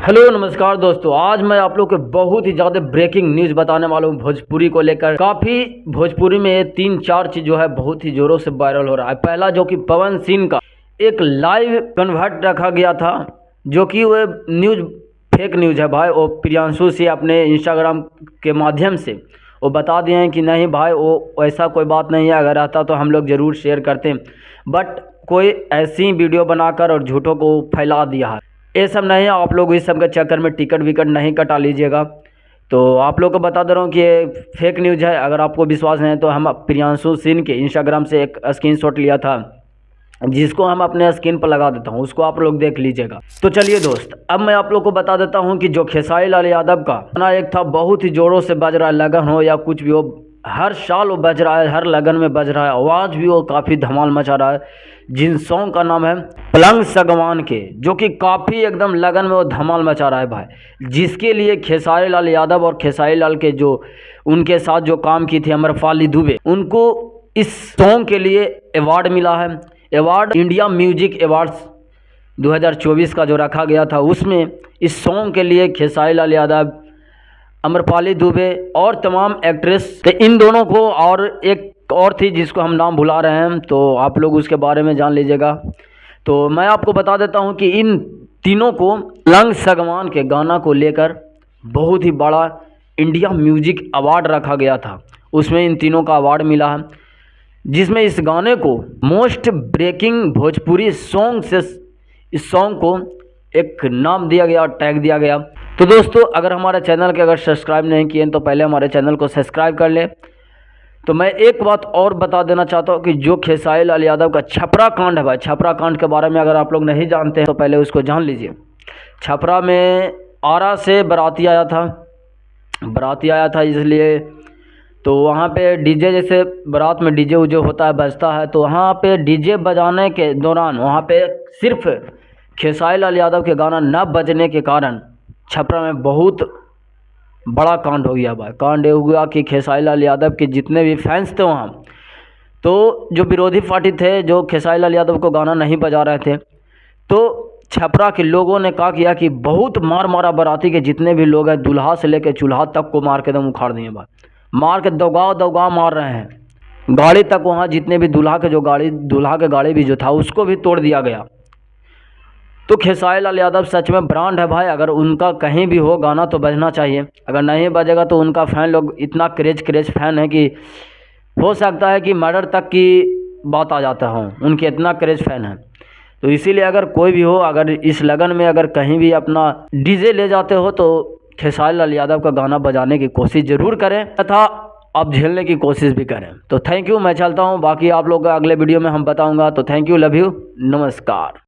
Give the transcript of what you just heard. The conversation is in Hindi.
हेलो नमस्कार दोस्तों, आज मैं आप लोग को बहुत ही ज़्यादा ब्रेकिंग न्यूज़ बताने वाला हूँ भोजपुरी को लेकर। काफ़ी भोजपुरी में ये 3-4 चीज़ जो है बहुत ही ज़ोरों से वायरल हो रहा है। पहला जो कि पवन सिंह का एक लाइव कन्वर्ट रखा गया था, जो कि वो न्यूज़ फेक न्यूज़ है भाई। वो प्रियांशु से अपने इंस्टाग्राम के माध्यम से वो बता दिए हैं कि नहीं भाई, वो ऐसा कोई बात नहीं है, अगर आता तो हम लोग ज़रूर शेयर करते हैं, बट कोई ऐसी वीडियो बनाकर और झूठों को फैला दिया है। ये सब नहीं है, आप लोग इस सब के चक्कर में टिकट विकट नहीं कटा लीजिएगा। तो आप लोग को बता दे रहा हूँ कि ये फेक न्यूज़ है। अगर आपको विश्वास नहीं है तो हम प्रियांशु सिंह के इंस्टाग्राम से एक स्क्रीनशॉट लिया था, जिसको हम अपने स्क्रीन पर लगा देता हूँ, उसको आप लोग देख लीजिएगा। तो चलिए दोस्त, अब मैं आप लोग को बता देता हूँ कि जो खेसारी लाल यादव का गाना एक था, बहुत ही ज़ोरों से बज रहा है, लगन हो या कुछ भी हो, हर साल वो बज रहा है, हर लगन में बज रहा है, आवाज़ भी वो काफ़ी धमाल मचा रहा है। जिन सॉन्ग का नाम है पलंग सगवान के, जो कि काफ़ी एकदम लगन में वो धमाल मचा रहा है भाई। जिसके लिए खेसारी लाल यादव और खेसारी लाल के जो उनके साथ जो काम की थी अम्रपाली दुबे, उनको इस सॉन्ग के लिए अवार्ड मिला है। अवार्ड इंडिया म्यूजिक अवार्ड्स 2024 का जो रखा गया था, उसमें इस सॉन्ग के लिए खेसारी लाल यादव, अम्रपाली दुबे और तमाम एक्ट्रेस, इन दोनों को, और एक और थी जिसको हम नाम भुला रहे हैं, तो आप लोग उसके बारे में जान लीजिएगा। तो मैं आपको बता देता हूं कि इन तीनों को पलंग सगवान के गाना को लेकर बहुत ही बड़ा इंडिया म्यूजिक अवार्ड रखा गया था। उसमें इन तीनों का अवार्ड मिला है, जिसमें इस गाने को मोस्ट ब्रेकिंग भोजपुरी सॉन्ग से इस सॉन्ग को एक नाम दिया गया, टैग दिया गया। तो दोस्तों, अगर हमारे चैनल के अगर सब्सक्राइब नहीं किए तो पहले हमारे चैनल को सब्सक्राइब कर लें। तो मैं एक बात और बता देना चाहता हूँ कि जो खेसारी लाल यादव का छपरा कांड है भाई, छपरा कांड के बारे में अगर आप लोग नहीं जानते हैं तो पहले उसको जान लीजिए। छपरा में आरा से बाराती आया था, इसलिए तो वहाँ पे डीजे, जैसे बारात में डीजे उजे होता है, बजता है, तो वहाँ पे डीजे बजाने के दौरान वहाँ पे सिर्फ खेसारी लाल यादव के गाना न बजने के कारण छपरा में बहुत बड़ा कांड हो गया भाई। कांड ये हुआ कि खेसारी लाल यादव के जितने भी फैंस थे वहाँ, तो जो विरोधी पार्टी थे, जो खेसारी लाल यादव को गाना नहीं बजा रहे थे, तो छपरा के लोगों ने क्या किया कि बहुत मार मारा बाराती के जितने भी लोग हैं, दूल्हा से लेकर चूल्हा तक को मार के एकदम उखाड़ दिए भाई। मार के दौगाव मार रहे हैं, गाड़ी तक, वहाँ जितने भी दूल्हा के गाड़ी भी जो था उसको भी तोड़ दिया गया। तो खेसारी लाल यादव सच में ब्रांड है भाई। अगर उनका कहीं भी हो गाना तो बजना चाहिए, अगर नहीं बजेगा तो उनका फ़ैन लोग इतना क्रेज फ़ैन है कि हो सकता है कि मर्डर तक की बात आ जाता हो, उनके इतना क्रेज फ़ैन है। तो इसीलिए अगर कोई भी हो, अगर इस लगन में अगर कहीं भी अपना डीजे ले जाते हो तो खेसारी लाल यादव का गाना बजाने की कोशिश ज़रूर करें तथा आप झेलने की कोशिश भी करें। तो थैंक यू, मैं चलता हूँ, बाकी आप लोग अगले वीडियो में हम बताऊँगा। तो थैंक यू, लव यू, नमस्कार।